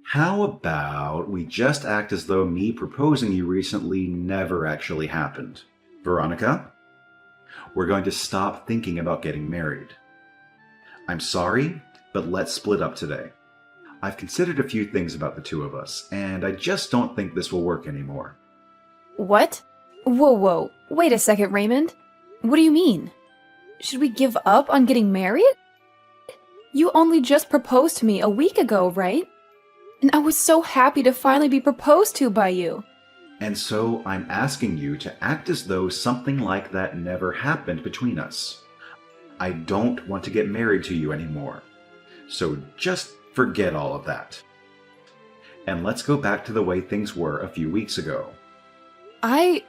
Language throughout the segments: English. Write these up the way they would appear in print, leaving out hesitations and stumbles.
How about we just act as though me proposing you recently never actually happened? Veronica, we're going to stop thinking about getting married. I'm sorry, but let's split up today. I've considered a few things about the two of us, and I just don't think this will work anymore. What? Whoa. Wait a second, Raymond. What do you mean? Should we give up on getting married? You only just proposed to me a week ago, right? And I was so happy to finally be proposed to by you. And so I'm asking you to act as though something like that never happened between us. I don't want to get married to you anymore. So just forget all of that. And let's go back to the way things were a few weeks ago. I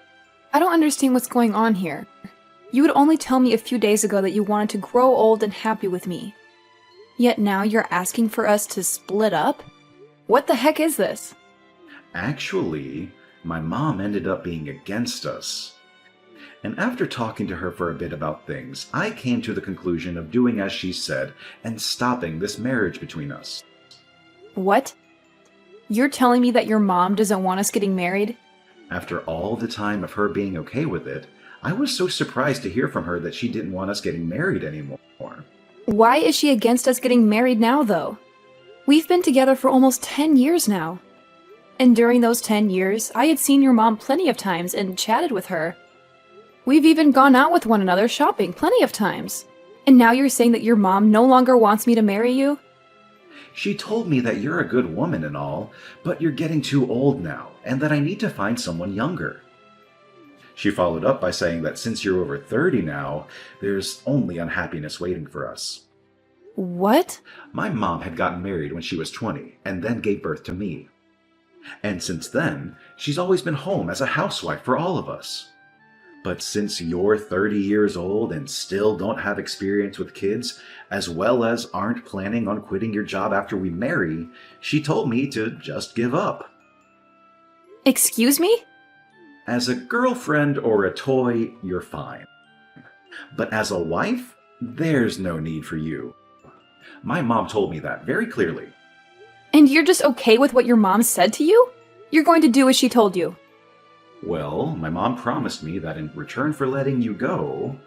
don't understand what's going on here. You would only tell me a few days ago that you wanted to grow old and happy with me. Yet now you're asking for us to split up? What the heck is this? Actually, my mom ended up being against us. And after talking to her for a bit about things, I came to the conclusion of doing as she said and stopping this marriage between us. What? You're telling me that your mom doesn't want us getting married? After all the time of her being okay with it, I was so surprised to hear from her that she didn't want us getting married anymore. Why is she against us getting married now, though? We've been together for almost 10 years now. And during those 10 years, I had seen your mom plenty of times and chatted with her. We've even gone out with one another shopping plenty of times. And now you're saying that your mom no longer wants me to marry you? She told me that you're a good woman and all, but you're getting too old now, and that I need to find someone younger. She followed up by saying that since you're over 30 now, there's only unhappiness waiting for us. What? My mom had gotten married when she was 20, and then gave birth to me. And since then, she's always been home as a housewife for all of us. But since you're 30 years old and still don't have experience with kids, as well as aren't planning on quitting your job after we marry, she told me to just give up. Excuse me? As a girlfriend or a toy, you're fine. But as a wife, there's no need for you. My mom told me that very clearly. And you're just okay with what your mom said to you? You're going to do as she told you? Well, my mom promised me that in return for letting you go,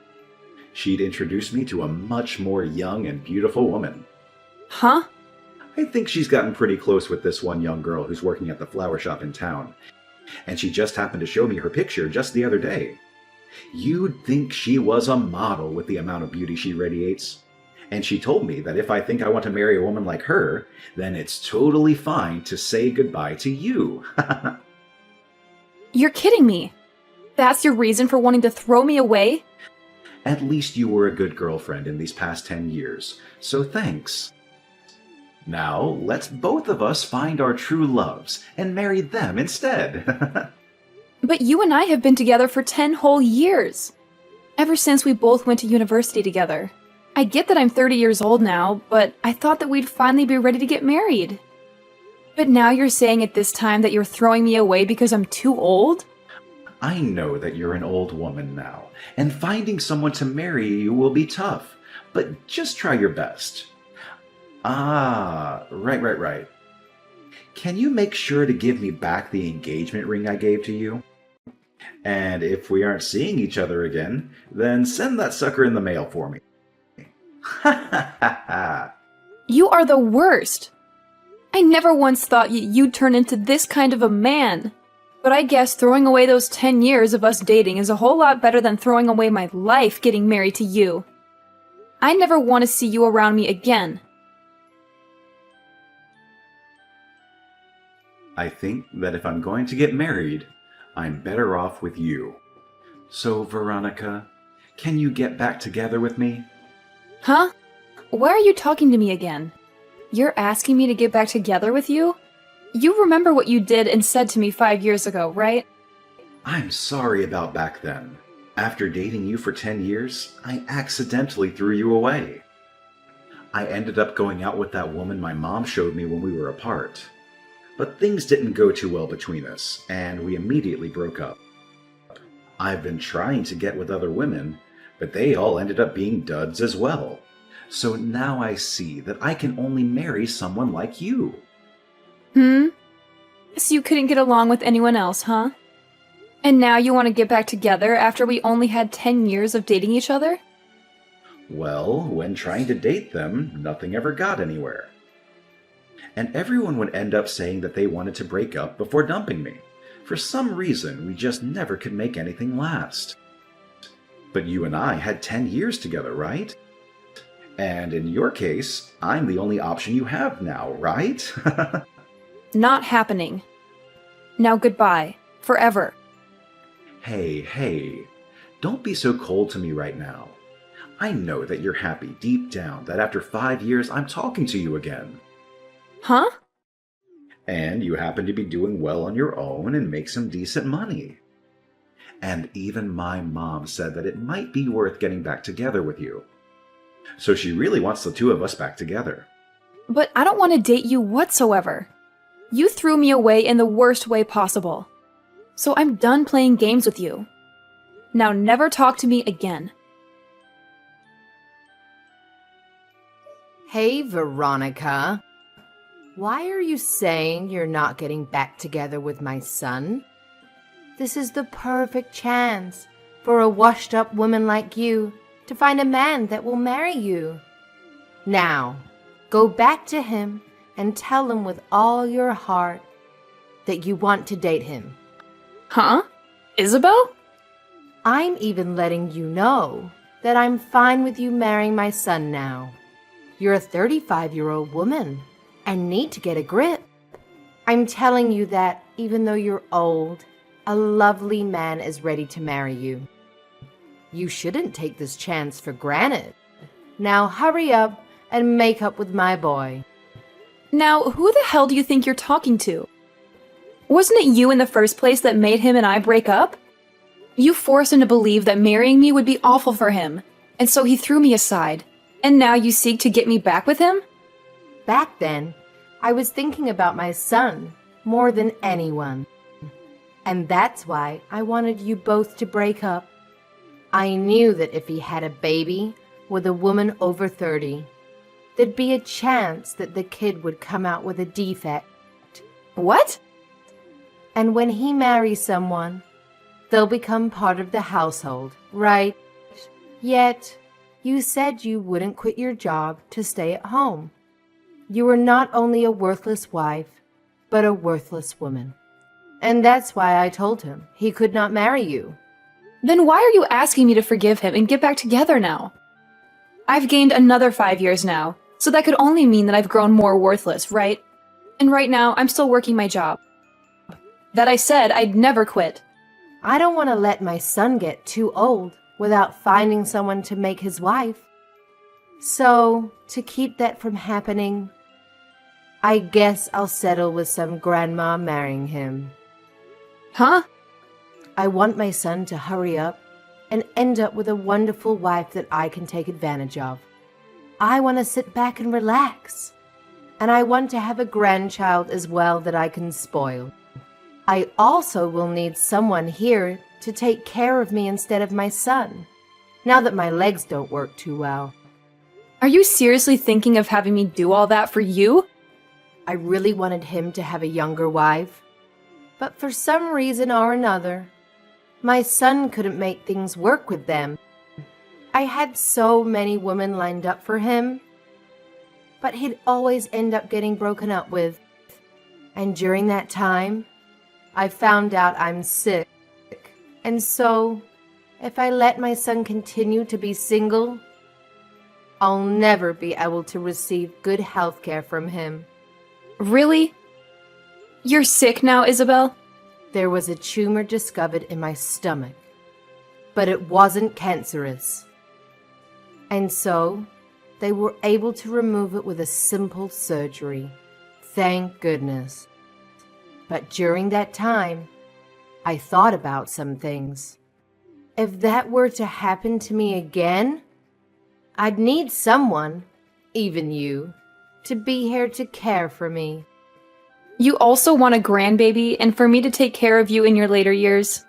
she'd introduce me to a much more young and beautiful woman. Huh? I think she's gotten pretty close with this one young girl who's working at the flower shop in town. And she just happened to show me her picture just the other day. You'd think she was a model with the amount of beauty she radiates. And she told me that if I think I want to marry a woman like her, then it's totally fine to say goodbye to you. You're kidding me. That's your reason for wanting to throw me away? At least you were a good girlfriend in these past 10 years, so thanks. Now, let's both of us find our true loves and marry them instead. But you and I have been together for 10 whole years. Ever since we both went to university together. I get that I'm 30 years old now, but I thought that we'd finally be ready to get married. But now you're saying at this time that you're throwing me away because I'm too old? I know that you're an old woman now, and finding someone to marry you will be tough, but just try your best. Ah, right. Can you make sure to give me back the engagement ring I gave to you? And if we aren't seeing each other again, then send that sucker in the mail for me. Ha ha ha ha! You are the worst! I never once thought you'd turn into this kind of a man. But I guess throwing away those 10 years of us dating is a whole lot better than throwing away my life getting married to you. I never want to see you around me again. I think that if I'm going to get married, I'm better off with you. So, Veronica, can you get back together with me? Huh? Why are you talking to me again? You're asking me to get back together with you? You remember what you did and said to me 5 years ago, right? I'm sorry about back then. After dating you for 10 years, I accidentally threw you away. I ended up going out with that woman my mom showed me when we were apart. But things didn't go too well between us, and we immediately broke up. I've been trying to get with other women, but they all ended up being duds as well. So now I see that I can only marry someone like you. Hmm? So you couldn't get along with anyone else, huh? And now you want to get back together after we only had 10 years of dating each other? Well, when trying to date them, nothing ever got anywhere. And everyone would end up saying that they wanted to break up before dumping me. For some reason, we just never could make anything last. But you and I had 10 years together, right? And in your case, I'm the only option you have now, right? Not happening. Now goodbye. Forever. Hey, don't be so cold to me right now. I know that you're happy deep down that after 5 years I'm talking to you again. Huh? And you happen to be doing well on your own and make some decent money. And even my mom said that it might be worth getting back together with you. So she really wants the two of us back together. But I don't want to date you whatsoever. You threw me away in the worst way possible. So I'm done playing games with you. Now never talk to me again. Hey, Veronica. Why are you saying you're not getting back together with my son? This is the perfect chance for a washed-up woman like you to find a man that will marry you. Now, go back to him and tell him with all your heart that you want to date him. Huh? Isabel? I'm even letting you know that I'm fine with you marrying my son now. You're a 35-year-old woman and need to get a grip. I'm telling you that even though you're old, a lovely man is ready to marry you. You shouldn't take this chance for granted. Now hurry up and make up with my boy. Now, who the hell do you think you're talking to? Wasn't it you in the first place that made him and I break up? You forced him to believe that marrying me would be awful for him, and so he threw me aside. And now you seek to get me back with him? Back then, I was thinking about my son more than anyone. And that's why I wanted you both to break up. I knew that if he had a baby with a woman over 30, there'd be a chance that the kid would come out with a defect. What? And when he marries someone, they'll become part of the household, right? Yet, you said you wouldn't quit your job to stay at home. You were not only a worthless wife, but a worthless woman. And that's why I told him he could not marry you. Then why are you asking me to forgive him and get back together now? I've gained another 5 years now, so that could only mean that I've grown more worthless, right? And right now, I'm still working my job. That I said I'd never quit. I don't want to let my son get too old without finding someone to make his wife. So, to keep that from happening, I guess I'll settle with some grandma marrying him. Huh? I want my son to hurry up and end up with a wonderful wife that I can take advantage of. I want to sit back and relax. And I want to have a grandchild as well that I can spoil. I also will need someone here to take care of me instead of my son, now that my legs don't work too well. Are you seriously thinking of having me do all that for you? I really wanted him to have a younger wife, but for some reason or another, my son couldn't make things work with them. I had so many women lined up for him, but he'd always end up getting broken up with. And during that time, I found out I'm sick. And so, if I let my son continue to be single, I'll never be able to receive good health care from him. Really? You're sick now, Isabel? There was a tumor discovered in my stomach, but it wasn't cancerous. And so, they were able to remove it with a simple surgery. Thank goodness. But during that time, I thought about some things. If that were to happen to me again, I'd need someone, even you, to be here to care for me. You also want a grandbaby and for me to take care of you in your later years?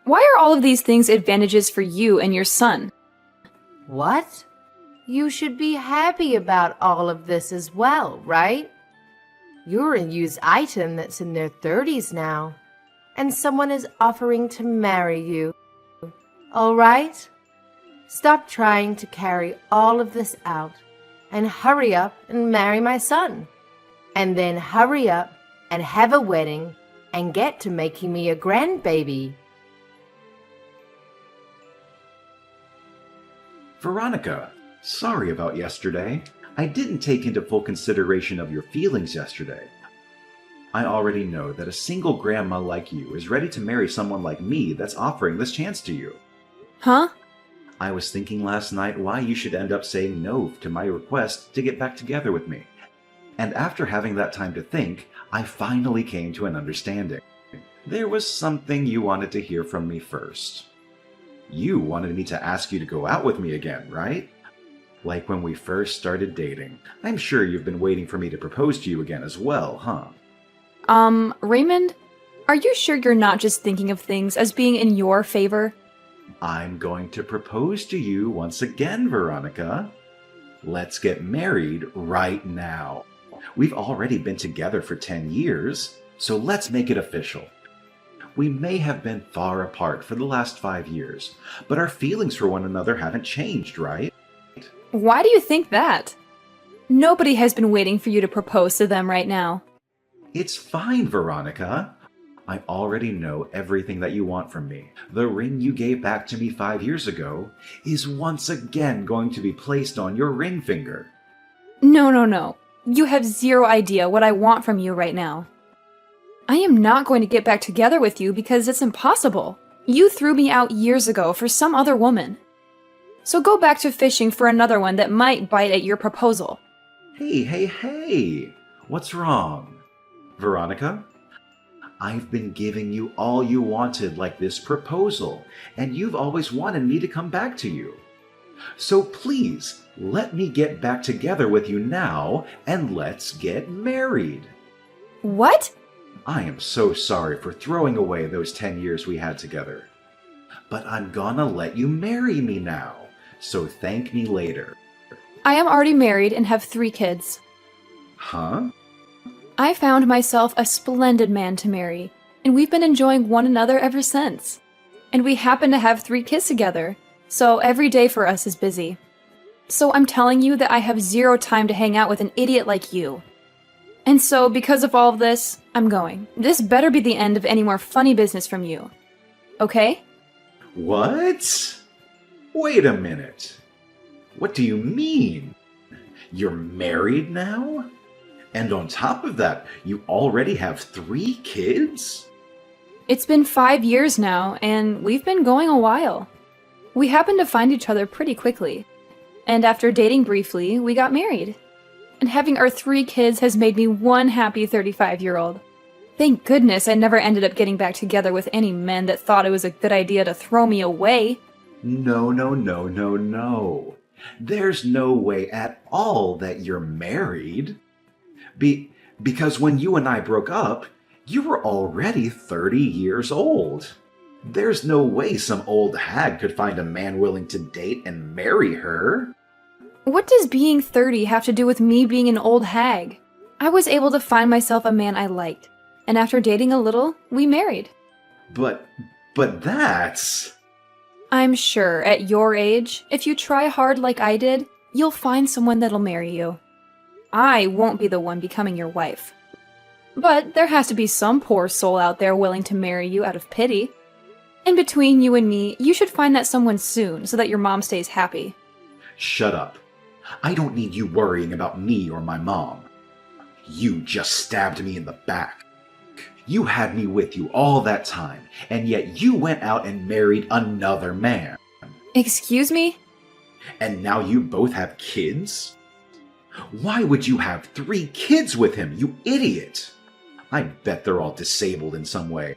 Why are all of these things advantages for you and your son? What? You should be happy about all of this as well, right? You're a used item that's in their 30s now, and someone is offering to marry you. All right? Stop trying to carry all of this out and hurry up and marry my son. And then hurry up and have a wedding and get to making me a grandbaby. Veronica, sorry about yesterday. I didn't take into full consideration of your feelings yesterday. I already know that a single grandma like you is ready to marry someone like me that's offering this chance to you. Huh? I was thinking last night why you should end up saying no to my request to get back together with me. And after having that time to think, I finally came to an understanding. There was something you wanted to hear from me first. You wanted me to ask you to go out with me again, right? Like when we first started dating. I'm sure you've been waiting for me to propose to you again as well, huh? Raymond, are you sure you're not just thinking of things as being in your favor? I'm going to propose to you once again, Veronica. Let's get married right now. We've already been together for 10 years, so let's make it official. We may have been far apart for the last 5 years, but our feelings for one another haven't changed, right? Why do you think that? Nobody has been waiting for you to propose to them right now. It's fine, Veronica. I already know everything that you want from me. The ring you gave back to me 5 years ago is once again going to be placed on your ring finger. No. You have zero idea what I want from you right now. I am not going to get back together with you because it's impossible. You threw me out years ago for some other woman. So go back to fishing for another one that might bite at your proposal. Hey! What's wrong? Veronica? I've been giving you all you wanted, like this proposal, and you've always wanted me to come back to you. So please, let me get back together with you now, and let's get married. What? I am so sorry for throwing away those 10 years we had together. But I'm gonna let you marry me now, so thank me later. I am already married and have 3 kids. Huh? I found myself a splendid man to marry, and we've been enjoying one another ever since. And we happen to have 3 kids together, so every day for us is busy. So I'm telling you that I have zero time to hang out with an idiot like you. And so, because of all of this, I'm going. This better be the end of any more funny business from you. Okay? What? Wait a minute. What do you mean? You're married now? And on top of that, you already have 3 kids? It's been 5 years now, and we've been going a while. We happened to find each other pretty quickly. And after dating briefly, we got married. And having our 3 kids has made me one happy 35-year-old. Thank goodness I never ended up getting back together with any men that thought it was a good idea to throw me away. No. There's no way at all that you're married. Because when you and I broke up, you were already 30 years old. There's no way some old hag could find a man willing to date and marry her. What does being 30 have to do with me being an old hag? I was able to find myself a man I liked, and after dating a little, we married. But that's... I'm sure, at your age, if you try hard like I did, you'll find someone that'll marry you. I won't be the one becoming your wife. But there has to be some poor soul out there willing to marry you out of pity. And between you and me, you should find that someone soon so that your mom stays happy. Shut up. I don't need you worrying about me or my mom. You just stabbed me in the back. You had me with you all that time, and yet you went out and married another man. Excuse me? And now you both have kids? Why would you have 3 kids with him, you idiot? I bet they're all disabled in some way.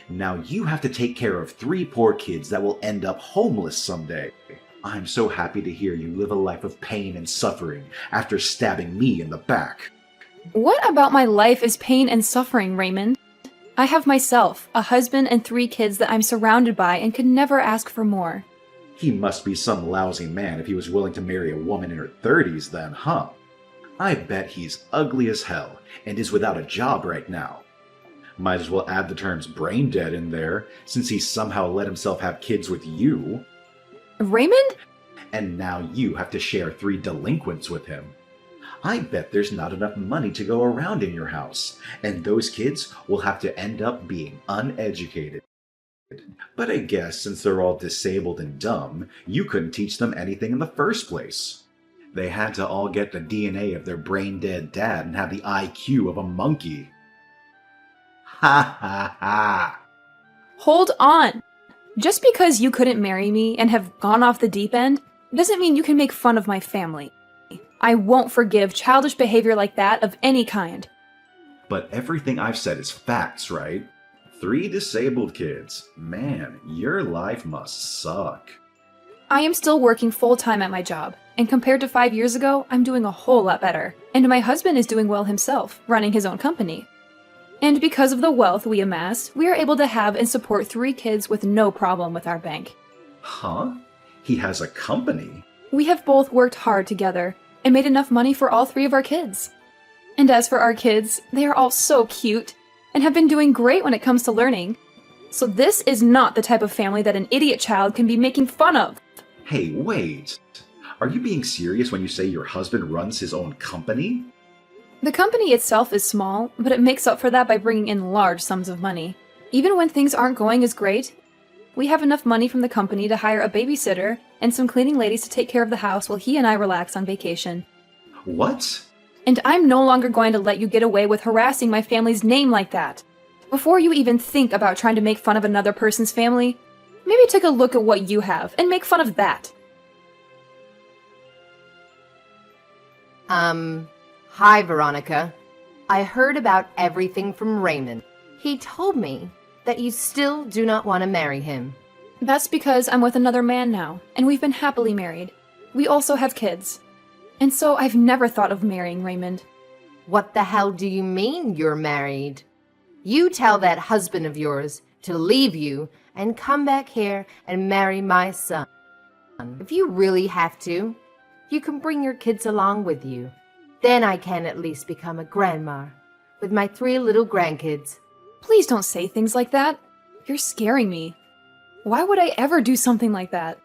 Now you have to take care of 3 poor kids that will end up homeless someday. I'm so happy to hear you live a life of pain and suffering after stabbing me in the back. What about my life is pain and suffering, Raymond? I have myself, a husband, and 3 kids that I'm surrounded by and could never ask for more. He must be some lousy man if he was willing to marry a woman in her 30s then, huh? I bet he's ugly as hell and is without a job right now. Might as well add the terms brain dead in there, since he somehow let himself have kids with you. Raymond? And now you have to share 3 delinquents with him. I bet there's not enough money to go around in your house, and those kids will have to end up being uneducated. But I guess since they're all disabled and dumb, you couldn't teach them anything in the first place. They had to all get the DNA of their brain-dead dad and have the IQ of a monkey. Ha ha ha! Hold on! Just because you couldn't marry me and have gone off the deep end doesn't mean you can make fun of my family. I won't forgive childish behavior like that of any kind. But everything I've said is facts, right? 3 disabled kids. Man, your life must suck. I am still working full-time at my job, and compared to 5 years ago, I'm doing a whole lot better. And my husband is doing well himself, running his own company. And because of the wealth we amassed, we are able to have and support 3 kids with no problem with our bank. Huh? He has a company? We have both worked hard together and made enough money for all 3 of our kids. And as for our kids, they are all so cute and have been doing great when it comes to learning. So this is not the type of family that an idiot child can be making fun of. Hey, wait. Are you being serious when you say your husband runs his own company? The company itself is small, but it makes up for that by bringing in large sums of money. Even when things aren't going as great, we have enough money from the company to hire a babysitter and some cleaning ladies to take care of the house while he and I relax on vacation. What? And I'm no longer going to let you get away with harassing my family's name like that. Before you even think about trying to make fun of another person's family, maybe take a look at what you have and make fun of that. Hi, Veronica. I heard about everything from Raymond. He told me that you still do not want to marry him. That's because I'm with another man now, and we've been happily married. We also have kids. And so I've never thought of marrying Raymond. What the hell do you mean you're married? You tell that husband of yours to leave you and come back here and marry my son. If you really have to, you can bring your kids along with you. Then I can at least become a grandma with my 3 little grandkids. Please don't say things like that. You're scaring me. Why would I ever do something like that?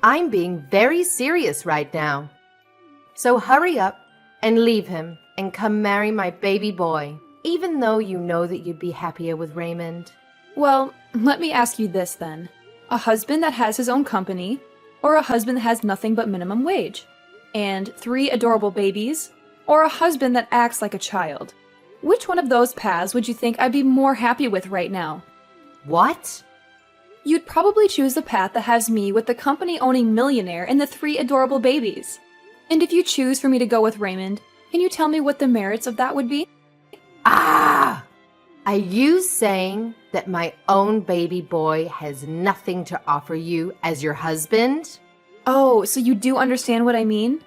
I'm being very serious right now. So hurry up and leave him and come marry my baby boy, even though you know that you'd be happier with Raymond. Well, let me ask you this then. A husband that has his own company, or a husband that has nothing but minimum wage? And 3 adorable babies, or a husband that acts like a child? Which one of those paths would you think I'd be more happy with right now? What? You'd probably choose the path that has me with the company-owning millionaire and the 3 adorable babies. And if you choose for me to go with Raymond, can you tell me what the merits of that would be? Ah! Are you saying that my own baby boy has nothing to offer you as your husband? Oh, so you do understand what I mean?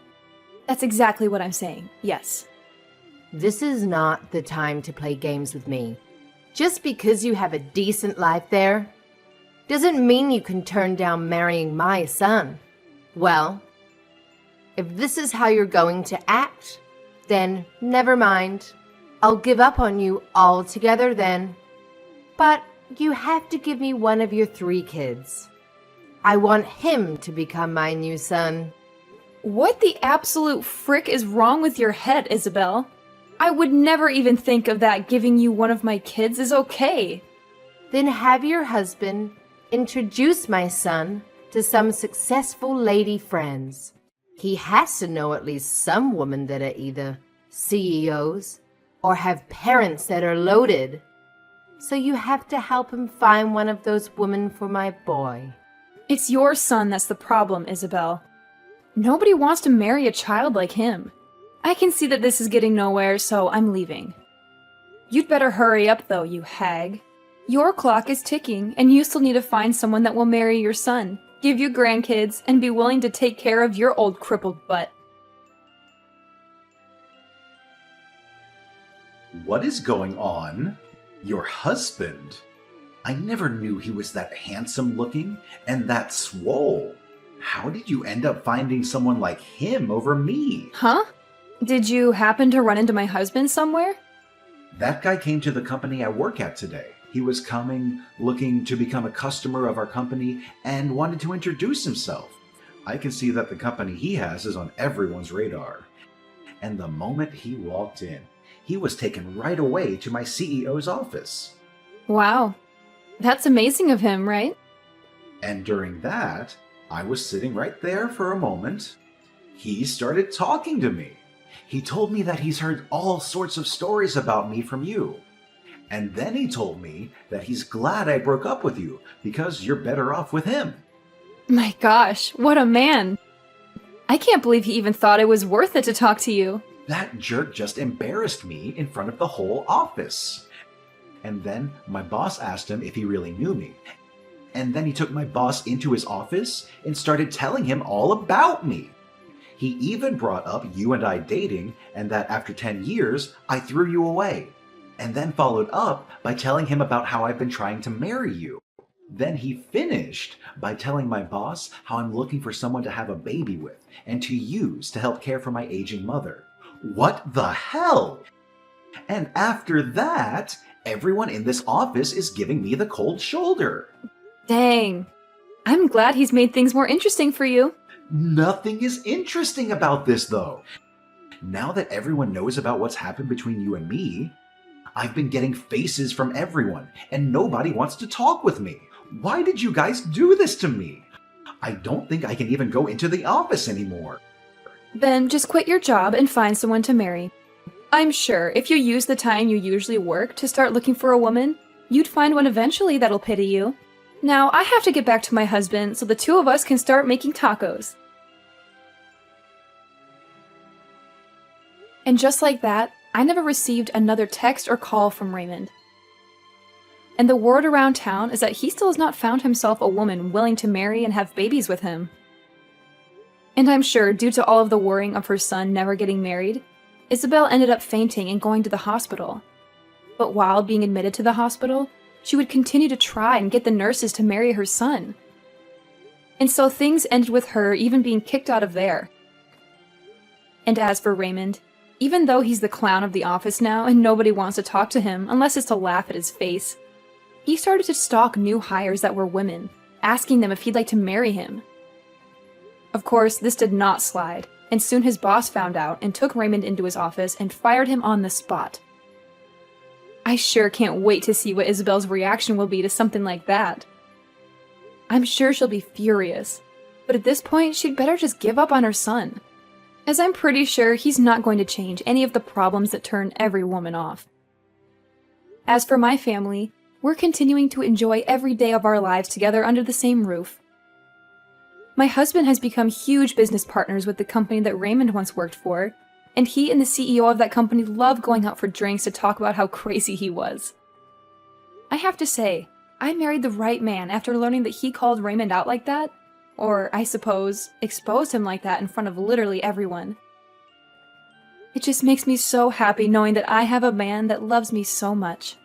That's exactly what I'm saying, yes. This is not the time to play games with me. Just because you have a decent life there doesn't mean you can turn down marrying my son. Well, if this is how you're going to act, then never mind. I'll give up on you altogether then. But you have to give me one of your 3 kids. I want him to become my new son. What the absolute frick is wrong with your head, Isabel? I would never even think of that. Giving you one of my kids is okay. Then have your husband introduce my son to some successful lady friends. He has to know at least some women that are either CEOs or have parents that are loaded. So you have to help him find one of those women for my boy. It's your son that's the problem, Isabel. Nobody wants to marry a child like him. I can see that this is getting nowhere, so I'm leaving. You'd better hurry up, though, you hag. Your clock is ticking, and you still need to find someone that will marry your son, give you grandkids, and be willing to take care of your old crippled butt. What is going on? Your husband? I never knew he was that handsome looking and that swole. How did you end up finding someone like him over me? Huh? Did you happen to run into my husband somewhere? That guy came to the company I work at today. He was coming, looking to become a customer of our company, and wanted to introduce himself. I can see that the company he has is on everyone's radar. And the moment he walked in, he was taken right away to my CEO's office. Wow. That's amazing of him, right? And during that, I was sitting right there for a moment. He started talking to me. He told me that he's heard all sorts of stories about me from you. And then he told me that he's glad I broke up with you because you're better off with him. My gosh, what a man. I can't believe he even thought it was worth it to talk to you. That jerk just embarrassed me in front of the whole office. And then my boss asked him if he really knew me. And then he took my boss into his office and started telling him all about me. He even brought up you and I dating and that after 10 years, I threw you away. And then followed up by telling him about how I've been trying to marry you. Then he finished by telling my boss how I'm looking for someone to have a baby with and to use to help care for my aging mother. What the hell? And after that, everyone in this office is giving me the cold shoulder. Dang. I'm glad he's made things more interesting for you. Nothing is interesting about this, though. Now that everyone knows about what's happened between you and me, I've been getting faces from everyone, and nobody wants to talk with me. Why did you guys do this to me? I don't think I can even go into the office anymore. Then just quit your job and find someone to marry. I'm sure if you use the time you usually work to start looking for a woman, you'd find one eventually that'll pity you. Now, I have to get back to my husband so the two of us can start making tacos. And just like that, I never received another text or call from Raymond. And the word around town is that he still has not found himself a woman willing to marry and have babies with him. And I'm sure, due to all of the worrying of her son never getting married, Isabel ended up fainting and going to the hospital. But while being admitted to the hospital, she would continue to try and get the nurses to marry her son. And so things ended with her even being kicked out of there. And as for Raymond, even though he's the clown of the office now and nobody wants to talk to him unless it's to laugh at his face, he started to stalk new hires that were women, asking them if he'd like to marry him. Of course, this did not slide, and soon his boss found out and took Raymond into his office and fired him on the spot. I sure can't wait to see what Isabel's reaction will be to something like that. I'm sure she'll be furious, but at this point she'd better just give up on her son, as I'm pretty sure he's not going to change any of the problems that turn every woman off. As for my family, we're continuing to enjoy every day of our lives together under the same roof. My husband has become huge business partners with the company that Raymond once worked for, and he and the CEO of that company love going out for drinks to talk about how crazy he was. I have to say, I married the right man after learning that he called Raymond out like that, or, I suppose, exposed him like that in front of literally everyone. It just makes me so happy knowing that I have a man that loves me so much.